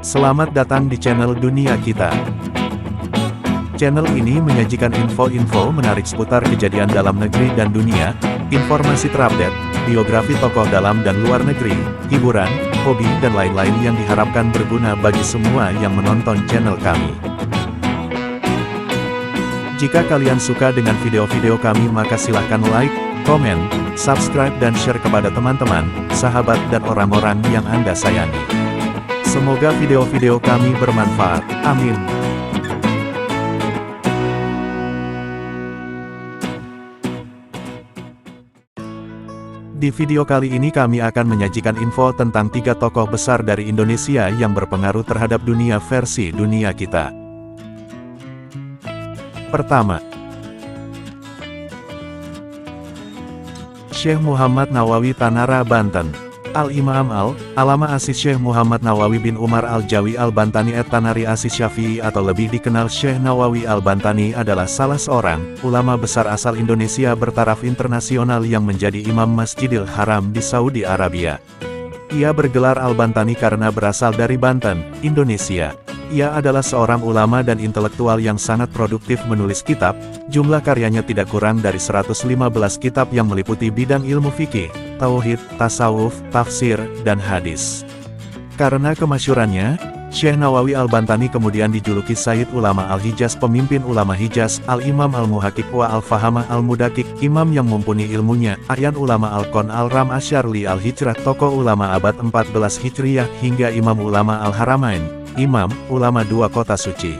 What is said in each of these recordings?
Selamat datang di channel Dunia Kita. Channel ini menyajikan info-info menarik seputar kejadian dalam negeri dan dunia, informasi terupdate, biografi tokoh dalam dan luar negeri, hiburan, hobi dan lain-lain yang diharapkan berguna bagi semua yang menonton channel kami. Jika kalian suka dengan video-video kami maka silahkan like, komen, subscribe dan share kepada teman-teman, sahabat dan orang-orang yang Anda sayangi. Semoga video-video kami bermanfaat. Amin. Di video kali ini kami akan menyajikan info tentang 3 tokoh besar dari Indonesia yang berpengaruh terhadap dunia versi Dunia Kita. Pertama, Syekh Muhammad Nawawi Tanara, Banten. Al-Imam Al-Alama Asis Syekh Muhammad Nawawi bin Umar Al-Jawi Al-Bantani At-Tanari Asis Syafi'i atau lebih dikenal Syekh Nawawi Al-Bantani adalah salah seorang ulama besar asal Indonesia bertaraf internasional yang menjadi Imam Masjidil Haram di Saudi Arabia. Ia bergelar Al-Bantani karena berasal dari Banten, Indonesia. Ia adalah seorang ulama dan intelektual yang sangat produktif menulis kitab, jumlah karyanya tidak kurang dari 115 kitab yang meliputi bidang ilmu fikih, tauhid, tasawuf, tafsir, dan hadis. Karena kemasyhurannya, Syekh Nawawi Al-Bantani kemudian dijuluki Sayyid Ulama Al-Hijaz, pemimpin ulama Hijaz, Al-Imam Al-Muhaqiq wa Al-Fahamah Al-Mudakik, imam yang mumpuni ilmunya, A'yan Ulama Al-Qon Al-Ram Asyarli Al-Hijrah, tokoh ulama abad 14 Hijriyah, hingga Imam Ulama Al-Haramain, Imam, ulama 2 kota suci.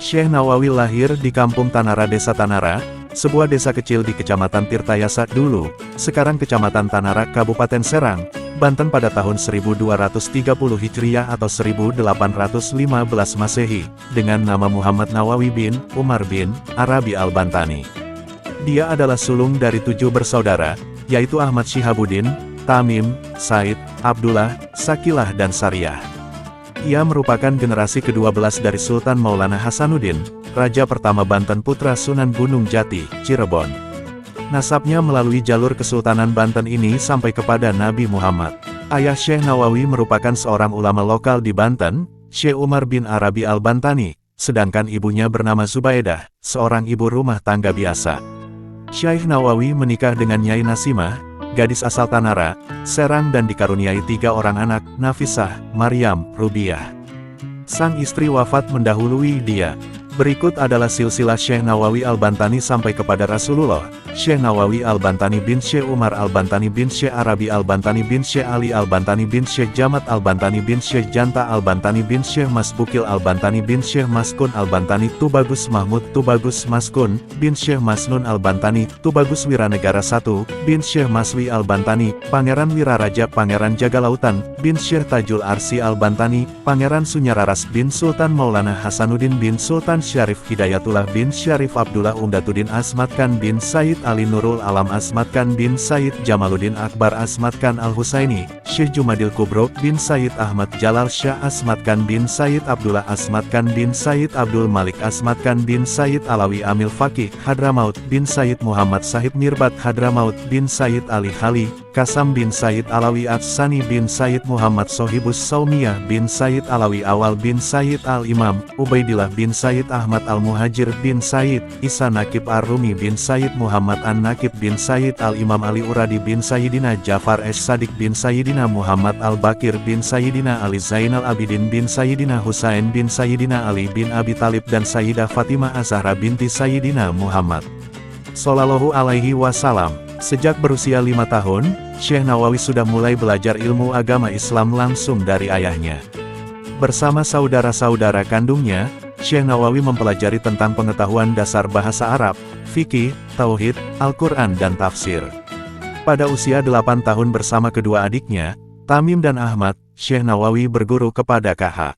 Syekh Nawawi lahir di Kampung Tanara, Desa Tanara, sebuah desa kecil di Kecamatan Tirtayasa dulu, sekarang Kecamatan Tanara, Kabupaten Serang, Banten pada tahun 1230 Hijriyah atau 1815 Masehi, dengan nama Muhammad Nawawi bin Umar bin Arabi Al-Bantani. Dia adalah sulung dari 7 bersaudara, yaitu Ahmad Syihabuddin, Tamim, Said, Abdullah, Sakilah dan Sariyah. Ia merupakan generasi ke-12 dari Sultan Maulana Hasanuddin, Raja pertama Banten putra Sunan Gunung Jati, Cirebon. Nasabnya melalui jalur Kesultanan Banten ini sampai kepada Nabi Muhammad. Ayah Syekh Nawawi merupakan seorang ulama lokal di Banten, Syekh Umar bin Arabi Al-Bantani, sedangkan ibunya bernama Zubaidah, seorang ibu rumah tangga biasa. Syekh Nawawi menikah dengan Nyai Nasimah, gadis asal Tanara, Serang dan dikaruniai 3 orang anak, Nafisah, Maryam, Rubiah. Sang istri wafat mendahului dia. Berikut adalah silsilah Syekh Nawawi Al-Bantani sampai kepada Rasulullah. Syekh Nawawi Al-Bantani bin Syekh Umar Al-Bantani bin Syekh Arabi Al-Bantani bin Syekh Ali Al-Bantani bin Syekh Jamat Al-Bantani bin Syekh Janta Al-Bantani bin Syekh Masbukil Al-Bantani bin Syekh Maskun Al-Bantani Tubagus Mahmud Tubagus Maskun bin Syekh Masnun Al-Bantani Tubagus Wiranegara I bin Syekh Maswi Al-Bantani Pangeran Wiraraja Pangeran Jagalautan bin Syekh Tajul Arsi Al-Bantani Pangeran Sunyararas bin Sultan Maulana Hasanuddin bin Sultan Syarif Hidayatullah bin Syarif Abdullah Umdatuddin Asmat Khan bin Said Ali Nurul Alam Asmat Khan bin Said Jamaluddin Akbar Asmat Khan Al-Husaini, Syekh Jumadil Kubro bin Said Ahmad Jalal Shah Asmat Khan bin Said Abdullah Asmat Khan bin Said Abdul Malik Asmat Khan bin Said Alawi Amil Faqih Hadramaut bin Said Muhammad Sahib Mirbat Hadramaut bin Said Ali Hali, Kasam bin Said Alawi Atsani bin Said Muhammad Sohibus Saumiyah bin Said Alawi Awal bin Said Al-Imam, Ubaidillah bin Said Ahmad Al-Muhajir bin Said, Isa Nakib Ar-Rumi bin Said Muhammad An-Nakib bin Said Al-Imam Ali Uradi bin Sayyidina Jafar Es-Sadiq bin Sayyidina Muhammad Al-Bakir bin Sayyidina Ali Zainal Abidin bin Sayyidina Husain bin Sayyidina Ali bin Abi Talib dan Sayyidah Fatimah Az-Zahra binti Sayyidina Muhammad Sallallahu Alaihi Wasallam. Sejak berusia 5 tahun, Syekh Nawawi sudah mulai belajar ilmu agama Islam langsung dari ayahnya. Bersama saudara-saudara kandungnya, Syekh Nawawi mempelajari tentang pengetahuan dasar bahasa Arab, fikih, tauhid, Al-Quran dan tafsir. Pada usia 8 tahun bersama kedua adiknya, Tamim dan Ahmad, Syekh Nawawi berguru kepada K.H.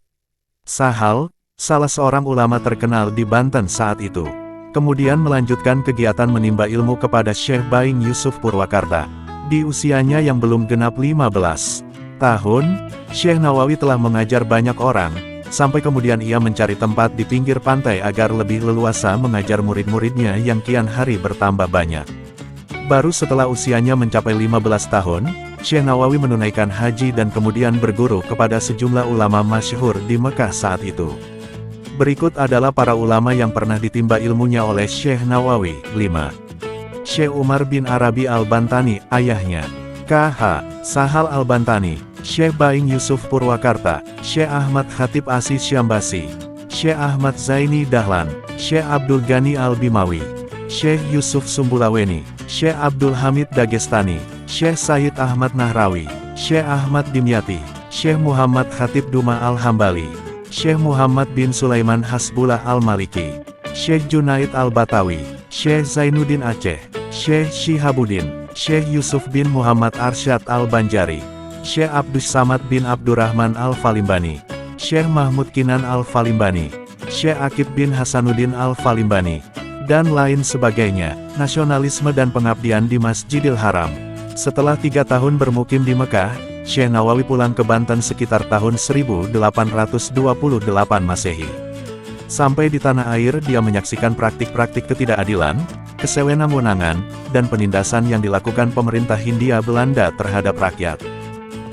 Sahal, salah seorang ulama terkenal di Banten saat itu. Kemudian melanjutkan kegiatan menimba ilmu kepada Syekh Baing Yusuf Purwakarta. Di usianya yang belum genap 15 tahun, Syekh Nawawi telah mengajar banyak orang, sampai kemudian ia mencari tempat di pinggir pantai agar lebih leluasa mengajar murid-muridnya yang kian hari bertambah banyak. Baru setelah usianya mencapai 15 tahun, Syekh Nawawi menunaikan haji dan kemudian berguru kepada sejumlah ulama masyhur di Mekah saat itu. Berikut adalah para ulama yang pernah ditimba ilmunya oleh Syekh Nawawi. 5. Syekh Umar bin Arabi Al-Bantani, ayahnya. K.H. Sahal Al-Bantani, Syekh Baing Yusuf Purwakarta, Syekh Ahmad Khatib Asis Syambasi, Syekh Ahmad Zaini Dahlan, Syekh Abdul Ghani Al-Bimawi, Syekh Yusuf Sumbulaweni, Syekh Abdul Hamid Dagestani, Syekh Said Ahmad Nahrawi, Syekh Ahmad Dimyati, Syekh Muhammad Khatib Duma Al-Hambali, Syekh Muhammad bin Sulaiman Hasbullah Al-Maliki, Syekh Junaid Al-Batawi, Syekh Zainuddin Aceh, Syekh Shihabuddin, Syekh Yusuf bin Muhammad Arsyad Al-Banjari, Syekh Abdus Samad bin Abdurrahman Al-Falimbani, Syekh Mahmud Kinan Al-Falimbani, Syekh Akib bin Hasanuddin Al-Falimbani, dan lain sebagainya. Nasionalisme dan pengabdian di Masjidil Haram. Setelah 3 tahun bermukim di Mekah, Syekh Nawawi pulang ke Banten sekitar tahun 1828 Masehi. Sampai di tanah air dia menyaksikan praktik-praktik ketidakadilan, kesewenang-wenangan, dan penindasan yang dilakukan pemerintah Hindia Belanda terhadap rakyat.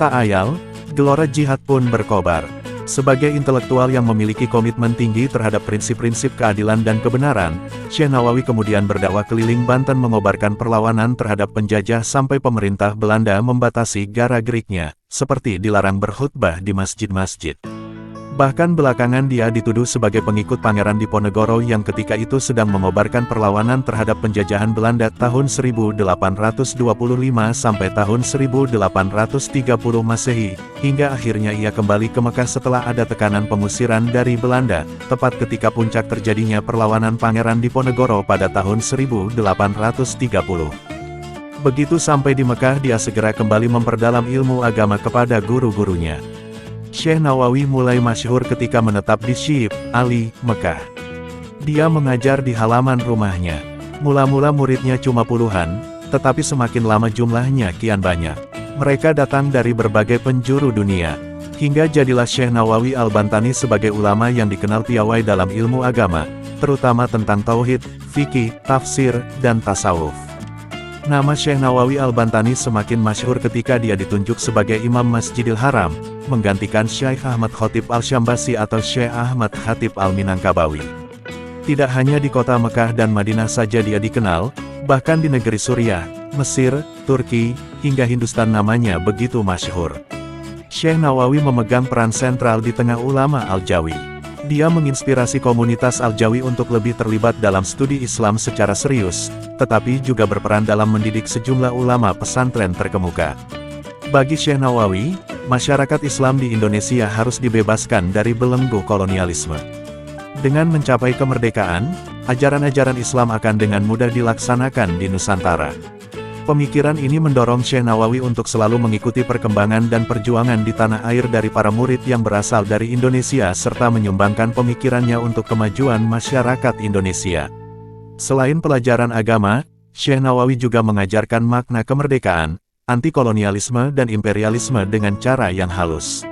Tak ayal, gelora jihad pun berkobar. Sebagai intelektual yang memiliki komitmen tinggi terhadap prinsip-prinsip keadilan dan kebenaran, Syekh Nawawi kemudian berdakwah keliling Banten mengobarkan perlawanan terhadap penjajah sampai pemerintah Belanda membatasi gara-geriknya, seperti dilarang berkhutbah di masjid-masjid. Bahkan belakangan dia dituduh sebagai pengikut Pangeran Diponegoro yang ketika itu sedang mengobarkan perlawanan terhadap penjajahan Belanda tahun 1825 sampai tahun 1830 Masehi, hingga akhirnya ia kembali ke Mekah setelah ada tekanan pengusiran dari Belanda, tepat ketika puncak terjadinya perlawanan Pangeran Diponegoro pada tahun 1830. Begitu sampai di Mekah dia segera kembali memperdalam ilmu agama kepada guru-gurunya. Syekh Nawawi mulai masyhur ketika menetap di Syib, Ali, Mekah. Dia mengajar di halaman rumahnya. Mula-mula muridnya cuma puluhan, tetapi semakin lama jumlahnya kian banyak. Mereka datang dari berbagai penjuru dunia. Hingga jadilah Syekh Nawawi Al-Bantani sebagai ulama yang dikenal piawai dalam ilmu agama, terutama tentang tauhid, fikih, tafsir, dan tasawuf. Nama Syekh Nawawi Al-Bantani semakin masyhur ketika dia ditunjuk sebagai Imam Masjidil Haram, menggantikan Syekh Ahmad Khatib Al-Syambasi atau Syekh Ahmad Khatib Al-Minangkabawi. Tidak hanya di kota Mekah dan Madinah saja dia dikenal, bahkan di negeri Suriah, Mesir, Turki, hingga Hindustan namanya begitu masyhur. Syekh Nawawi memegang peran sentral di tengah ulama Al-Jawi. Dia menginspirasi komunitas Al-Jawi untuk lebih terlibat dalam studi Islam secara serius, tetapi juga berperan dalam mendidik sejumlah ulama pesantren terkemuka. Bagi Syekh Nawawi, masyarakat Islam di Indonesia harus dibebaskan dari belenggu kolonialisme. Dengan mencapai kemerdekaan, ajaran-ajaran Islam akan dengan mudah dilaksanakan di Nusantara. Pemikiran ini mendorong Syekh Nawawi untuk selalu mengikuti perkembangan dan perjuangan di tanah air dari para murid yang berasal dari Indonesia serta menyumbangkan pemikirannya untuk kemajuan masyarakat Indonesia. Selain pelajaran agama, Syekh Nawawi juga mengajarkan makna kemerdekaan, anti-kolonialisme dan imperialisme dengan cara yang halus.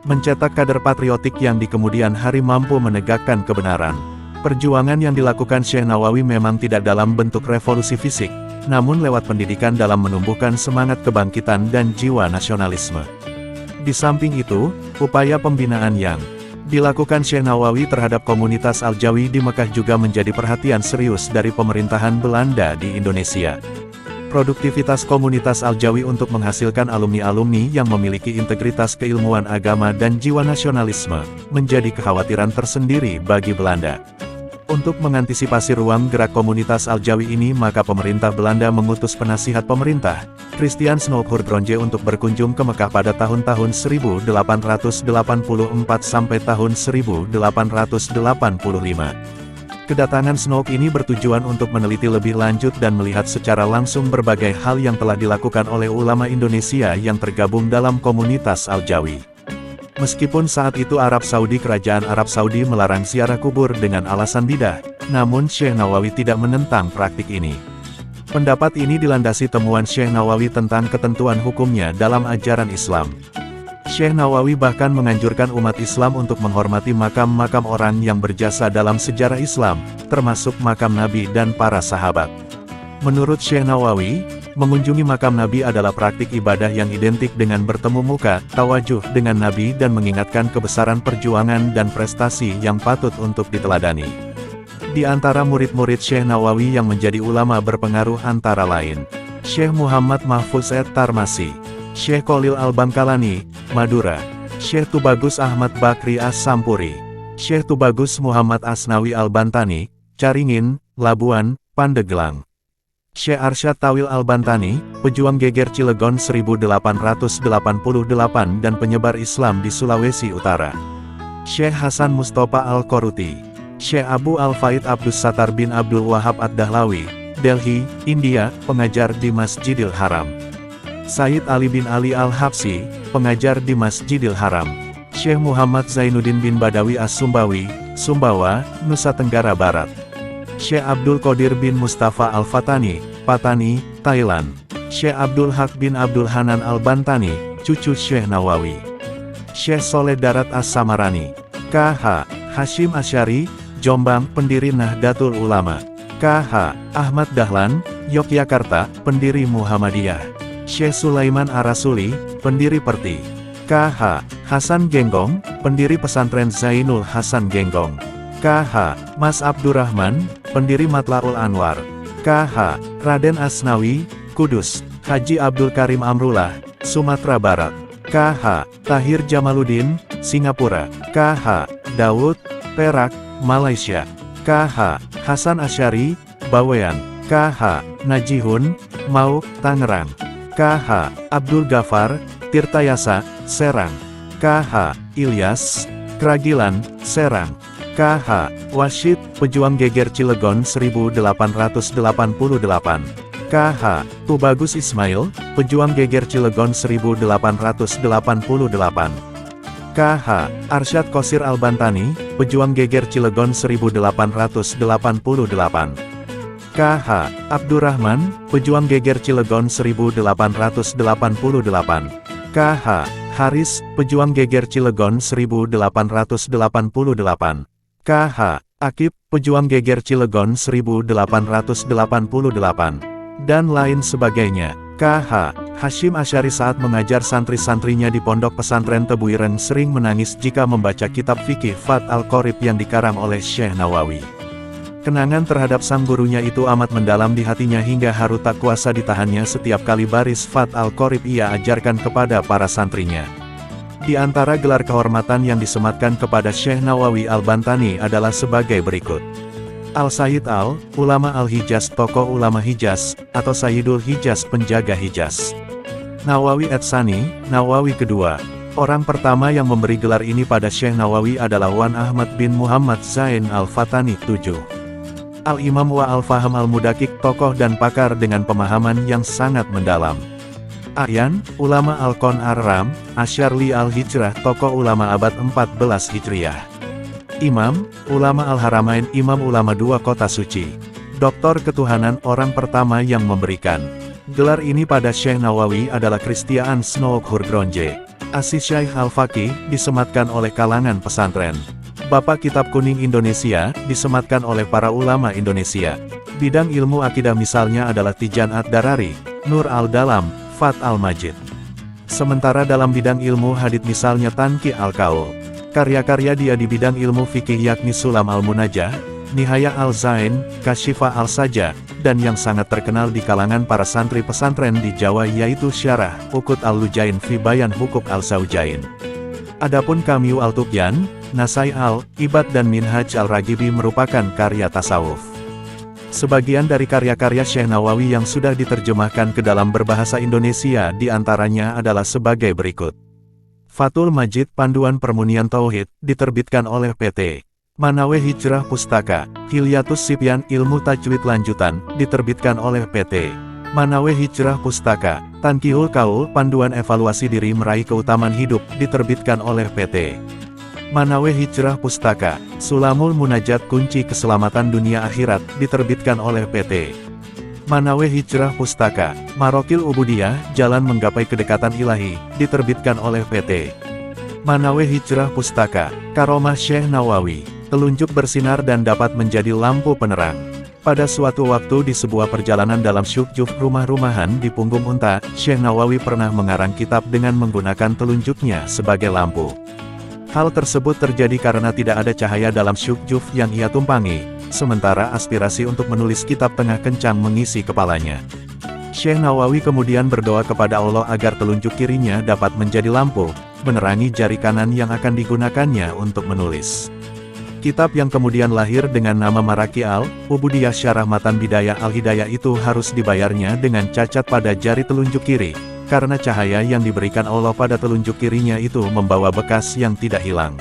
Mencetak kader patriotik yang di kemudian hari mampu menegakkan kebenaran. Perjuangan yang dilakukan Syekh Nawawi memang tidak dalam bentuk revolusi fisik, namun lewat pendidikan dalam menumbuhkan semangat kebangkitan dan jiwa nasionalisme. Di samping itu, upaya pembinaan yang dilakukan Syekh Nawawi terhadap komunitas Al-Jawi di Mekah juga menjadi perhatian serius dari pemerintahan Belanda di Indonesia. Produktivitas komunitas Al-Jawi untuk menghasilkan alumni-alumni yang memiliki integritas keilmuan agama dan jiwa nasionalisme, menjadi kekhawatiran tersendiri bagi Belanda. Untuk mengantisipasi ruang gerak komunitas Al-Jawi ini maka pemerintah Belanda mengutus penasihat pemerintah, Christian Snouckhoerdronje untuk berkunjung ke Mekah pada tahun-tahun 1884 sampai tahun 1885. Kedatangan Snouk ini bertujuan untuk meneliti lebih lanjut dan melihat secara langsung berbagai hal yang telah dilakukan oleh ulama Indonesia yang tergabung dalam komunitas Al-Jawi. Meskipun saat itu Kerajaan Arab Saudi melarang ziarah kubur dengan alasan bidah, namun Syekh Nawawi tidak menentang praktik ini. Pendapat ini dilandasi temuan Syekh Nawawi tentang ketentuan hukumnya dalam ajaran Islam. Syekh Nawawi bahkan menganjurkan umat Islam untuk menghormati makam-makam orang yang berjasa dalam sejarah Islam, termasuk makam Nabi dan para sahabat. Menurut Syekh Nawawi, Mengunjungi makam Nabi adalah praktik ibadah yang identik dengan bertemu muka, tawajuh dengan Nabi dan mengingatkan kebesaran perjuangan dan prestasi yang patut untuk diteladani. Di antara murid-murid Syekh Nawawi yang menjadi ulama berpengaruh antara lain Syekh Muhammad Mahfuz Tarmasi, Syekh Khalil Al-Bangkalani, Madura, Syekh Tubagus Ahmad Bakri As-Sampuri, Syekh Tubagus Muhammad Asnawi Al-Bantani, Caringin, Labuan, Pandeglang. Syekh Arsyad Tawil Al-Bantani, pejuang geger Cilegon 1888 dan penyebar Islam di Sulawesi Utara. Syekh Hasan Mustafa Al-Koruti, Syekh Abu Al-Faid Abdus Sattar bin Abdul Wahab Ad-Dahlawi, Delhi, India, pengajar di Masjidil Haram. Sayyid Ali bin Ali Al-Habsi, pengajar di Masjidil Haram. Syekh Muhammad Zainuddin bin Badawi As-Sumbawi, Sumbawa, Nusa Tenggara Barat. Syekh Abdul Qadir bin Mustafa Al-Fatani, Patani, Thailand. Syekh Abdul Haq bin Abdul Hanan Al-Bantani, cucu Syekh Nawawi. Syekh Soleh Darat As-Samarani, K.H. Hashim Asy'ari, Jombang, pendiri Nahdlatul Ulama. K.H. Ahmad Dahlan, Yogyakarta, pendiri Muhammadiyah. Syekh Sulaiman Arasuli, pendiri Perti. K.H. Hasan Genggong, pendiri pesantren Zainul Hasan Genggong. K.H. Mas Abdurrahman, pendiri Matlaul Anwar. K.H. Raden Asnawi, Kudus. Haji Abdul Karim Amrullah, Sumatera Barat. K.H. Tahir Jamaluddin, Singapura. K.H. Daud, Perak, Malaysia. K.H. Hasan Asy'ari, Bawean. K.H. Najihun, Mauk, Tangerang. K.H. Abdul Ghaffar, Tirtayasa, Serang. K.H. Ilyas, Kragilan, Serang. K.H. Wasyid, pejuang geger Cilegon 1888. K.H. Tubagus Ismail, pejuang geger Cilegon 1888. K.H. Arsyad Qosir Al-Bantani, pejuang geger Cilegon 1888. K.H. Abdurrahman, pejuang geger Cilegon 1888. K.H. Haris, pejuang geger Cilegon 1888. K.H. Akib, pejuang geger Cilegon 1888. Dan lain sebagainya. K.H. Hashim Asy'ari saat mengajar santri-santrinya di pondok pesantren Tebuireng sering menangis jika membaca kitab fikih Fath Al-Qorib yang dikarang oleh Syekh Nawawi. Kenangan terhadap sang gurunya itu amat mendalam di hatinya hingga haru tak kuasa ditahannya setiap kali baris Fath Al-Qorib ia ajarkan kepada para santrinya. Di antara gelar kehormatan yang disematkan kepada Syekh Nawawi Al-Bantani adalah sebagai berikut. Al-Sayyid Al, Ulama Al-Hijaz, tokoh ulama Hijaz, atau Sayyidul Hijaz, penjaga Hijaz. Nawawi Etsani, Nawawi kedua. Orang pertama yang memberi gelar ini pada Syekh Nawawi adalah Wan Ahmad bin Muhammad Zain Al-Fatani 7. Al-Imam wa Al-Faham Al-Mudakik, tokoh dan pakar dengan pemahaman yang sangat mendalam. Aryan, ulama Al-Qon Ar-Ram, Asy'arli Al-Hijrah, tokoh ulama abad 14 Hijriah. Imam, ulama Al-Haramain, imam ulama dua kota suci. Doktor ketuhanan, orang pertama yang memberikan gelar ini pada Syekh Nawawi adalah Christiaan Snook Hurgronje. Asis Syekh Al-Faqih, disematkan oleh kalangan pesantren. Bapak Kitab Kuning Indonesia, disematkan oleh para ulama Indonesia. Bidang ilmu akidah misalnya adalah Tijan Ad-Darari, Nur Al-Dalam, Fath Al-Majid. Sementara dalam bidang ilmu hadits misalnya Tanqi Al-Qaul. Karya-karya dia di bidang ilmu fikih yakni Sulam Al-Munajah, Nihaya Al-Zain, Kashifa Al-Saja, dan yang sangat terkenal di kalangan para santri pesantren di Jawa yaitu Syarah Uqud Al-Lujain fi Bayan Huquq Al-Zawjain. Adapun Kamyu Al-Tuqyan, Nasai Al-Ibad dan Minhaj Al-Ragibi merupakan karya tasawuf. Sebagian dari karya-karya Syekh Nawawi yang sudah diterjemahkan ke dalam berbahasa Indonesia diantaranya adalah sebagai berikut. Fathul Majid, Panduan Permunian Tauhid, diterbitkan oleh PT Manawe Hijrah Pustaka. Hilyatus Sibyan, Ilmu Tajwid Lanjutan, diterbitkan oleh PT Manawe Hijrah Pustaka. Tanqihul Qaul, Panduan Evaluasi Diri Meraih Keutamaan Hidup, diterbitkan oleh PT Manawe Hijrah Pustaka. Sulamul Munajat, Kunci Keselamatan Dunia Akhirat, diterbitkan oleh PT Manawe Hijrah Pustaka. Marokil Ubudiyah, Jalan Menggapai Kedekatan Ilahi, diterbitkan oleh PT Manawe Hijrah Pustaka. Karomah Syekh Nawawi, telunjuk bersinar dan dapat menjadi lampu penerang. Pada suatu waktu di sebuah perjalanan dalam syukjuf rumah-rumahan di punggung unta, Syekh Nawawi pernah mengarang kitab dengan menggunakan telunjuknya sebagai lampu. Hal tersebut terjadi karena tidak ada cahaya dalam syukjuf yang ia tumpangi, sementara aspirasi untuk menulis kitab tengah kencang mengisi kepalanya. Syekh Nawawi kemudian berdoa kepada Allah agar telunjuk kirinya dapat menjadi lampu, menerangi jari kanan yang akan digunakannya untuk menulis. Kitab yang kemudian lahir dengan nama Maraki al-Ubudiyah Syarah Matan Bidayah Al-Hidayah itu harus dibayarnya dengan cacat pada jari telunjuk kiri, karena cahaya yang diberikan Allah pada telunjuk kirinya itu membawa bekas yang tidak hilang.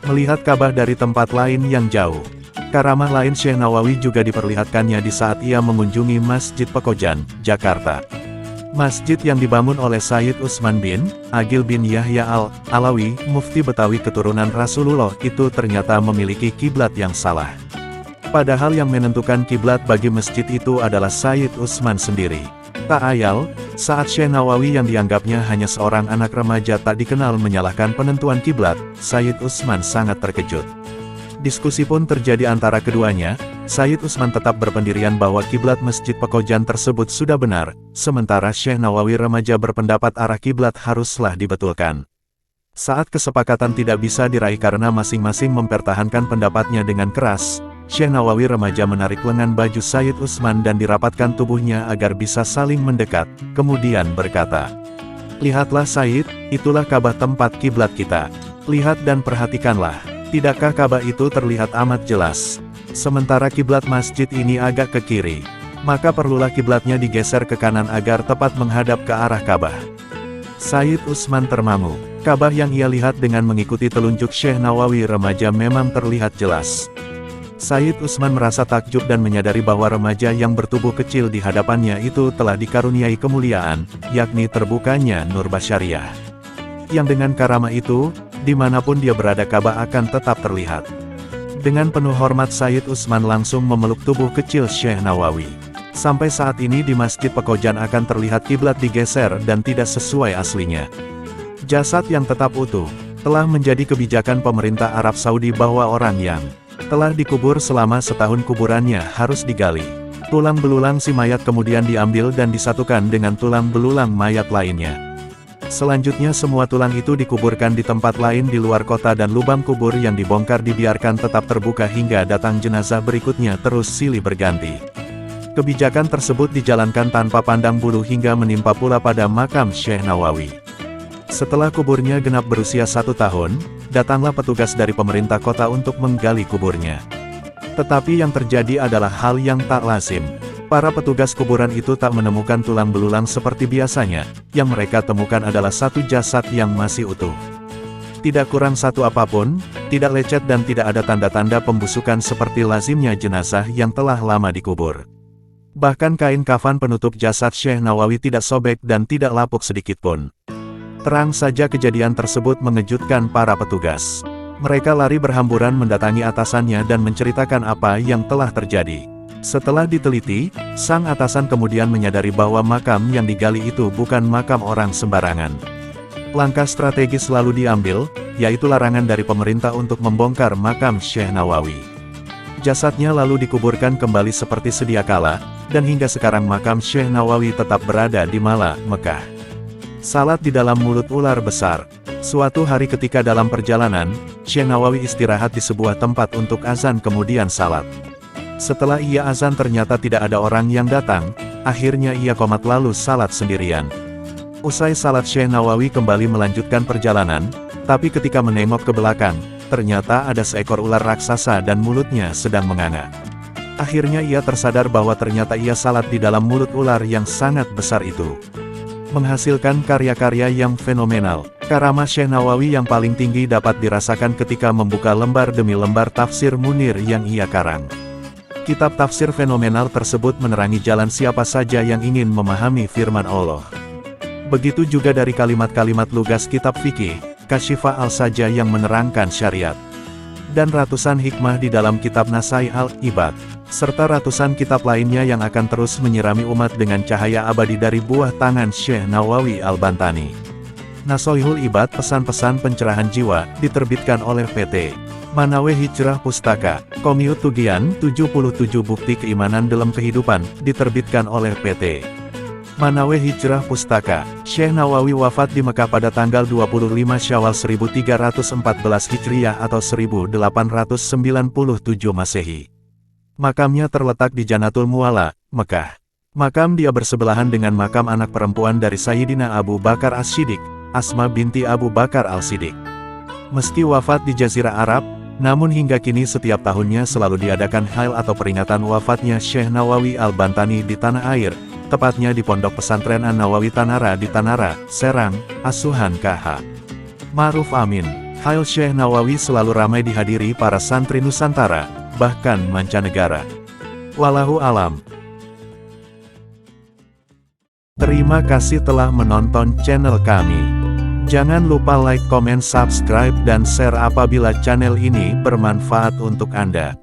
Melihat Ka'bah dari tempat lain yang jauh. Karamah lain Syekh Nawawi juga diperlihatkannya di saat ia mengunjungi Masjid Pekojan, Jakarta. Masjid yang dibangun oleh Sayyid Utsman bin Agil bin Yahya al-Alawi, mufti Betawi keturunan Rasulullah itu ternyata memiliki kiblat yang salah. Padahal yang menentukan kiblat bagi masjid itu adalah Sayyid Utsman sendiri. Tak ayal, saat Syekh Nawawi yang dianggapnya hanya seorang anak remaja tak dikenal menyalahkan penentuan kiblat, Sayyid Utsman sangat terkejut. Diskusi pun terjadi antara keduanya. Sayyid Utsman tetap berpendirian bahwa kiblat Masjid Pekojan tersebut sudah benar, sementara Syekh Nawawi remaja berpendapat arah kiblat haruslah dibetulkan. Saat kesepakatan tidak bisa diraih karena masing-masing mempertahankan pendapatnya dengan keras, Syekh Nawawi remaja menarik lengan baju Sayyid Utsman dan dirapatkan tubuhnya agar bisa saling mendekat, kemudian berkata, "Lihatlah Sayyid, itulah Ka'bah tempat kiblat kita. Lihat dan perhatikanlah. Tidakkah Ka'bah itu terlihat amat jelas? Sementara kiblat masjid ini agak ke kiri, maka perlulah kiblatnya digeser ke kanan agar tepat menghadap ke arah Ka'bah." Sayyid Utsman termangu. Ka'bah yang ia lihat dengan mengikuti telunjuk Syekh Nawawi remaja memang terlihat jelas. Sayyid Utsman merasa takjub dan menyadari bahwa remaja yang bertubuh kecil di hadapannya itu telah dikaruniai kemuliaan, yakni terbukanya nur basyariah. Yang dengan karamah itu, dimanapun dia berada Ka'bah akan tetap terlihat. Dengan penuh hormat Sayyid Utsman langsung memeluk tubuh kecil Syekh Nawawi. Sampai saat ini di Masjid Pekojan akan terlihat kiblat digeser dan tidak sesuai aslinya. Jasad yang tetap utuh, telah menjadi kebijakan pemerintah Arab Saudi bahwa orang yang telah dikubur selama setahun kuburannya harus digali. Tulang belulang si mayat kemudian diambil dan disatukan dengan tulang belulang mayat lainnya. Selanjutnya semua tulang itu dikuburkan di tempat lain di luar kota dan lubang kubur yang dibongkar dibiarkan tetap terbuka hingga datang jenazah berikutnya terus silih berganti. Kebijakan tersebut dijalankan tanpa pandang bulu hingga menimpa pula pada makam Syekh Nawawi. Setelah kuburnya genap berusia 1 tahun, datanglah petugas dari pemerintah kota untuk menggali kuburnya. Tetapi yang terjadi adalah hal yang tak lazim. Para petugas kuburan itu tak menemukan tulang belulang seperti biasanya, yang mereka temukan adalah satu jasad yang masih utuh. Tidak kurang satu apapun, tidak lecet dan tidak ada tanda-tanda pembusukan seperti lazimnya jenazah yang telah lama dikubur. Bahkan kain kafan penutup jasad Syekh Nawawi tidak sobek dan tidak lapuk sedikitpun. Terang saja kejadian tersebut mengejutkan para petugas. Mereka lari berhamburan mendatangi atasannya dan menceritakan apa yang telah terjadi. Setelah diteliti, sang atasan kemudian menyadari bahwa makam yang digali itu bukan makam orang sembarangan. Langkah strategis lalu diambil, yaitu larangan dari pemerintah untuk membongkar makam Syekh Nawawi. Jasadnya lalu dikuburkan kembali seperti sedia kala, dan hingga sekarang makam Syekh Nawawi tetap berada di Mala, Mekah. Salat di dalam mulut ular besar. Suatu hari ketika dalam perjalanan, Syekh Nawawi istirahat di sebuah tempat untuk azan kemudian salat. Setelah ia azan ternyata tidak ada orang yang datang, akhirnya ia komat lalu salat sendirian. Usai salat Syekh Nawawi kembali melanjutkan perjalanan, tapi ketika menengok ke belakang, ternyata ada seekor ular raksasa dan mulutnya sedang menganga. Akhirnya ia tersadar bahwa ternyata ia salat di dalam mulut ular yang sangat besar itu. Menghasilkan karya-karya yang fenomenal. Karamah Syekh Nawawi yang paling tinggi dapat dirasakan ketika membuka lembar demi lembar tafsir Munir yang ia karang. Kitab tafsir fenomenal tersebut menerangi jalan siapa saja yang ingin memahami firman Allah. Begitu juga dari kalimat-kalimat lugas kitab fikih, Kasyifah al-Saja yang menerangkan syariat. Dan ratusan hikmah di dalam kitab Nasai al-Ibad, serta ratusan kitab lainnya yang akan terus menyirami umat dengan cahaya abadi dari buah tangan Syekh Nawawi al-Bantani. Nasoihul Ibad, pesan-pesan pencerahan jiwa, diterbitkan oleh PT Manawe Hijrah Pustaka, Komiut Tugian 77 Bukti Keimanan dalam Kehidupan, diterbitkan oleh PT Manawe Hijrah Pustaka. Syekh Nawawi wafat di Mekah pada tanggal 25 Syawal 1314 Hijriah atau 1897 Masehi. Makamnya terletak di Janatul Mu'alla, Mekah. Makam dia bersebelahan dengan makam anak perempuan dari Sayyidina Abu Bakar As-Siddiq, Asma binti Abu Bakar Al-Siddiq. Meski wafat di Jazirah Arab, namun hingga kini setiap tahunnya selalu diadakan hail atau peringatan wafatnya Syekh Nawawi Al-Bantani di tanah air, tepatnya di Pondok Pesantren An-Nawawi Tanara di Tanara, Serang, Asuhan KH. Ma'ruf Amin. Hail Syekh Nawawi selalu ramai dihadiri para santri Nusantara, bahkan mancanegara. Wallahu alam. Terima kasih telah menonton channel kami. Jangan lupa like, komen, subscribe, dan share apabila channel ini bermanfaat untuk Anda.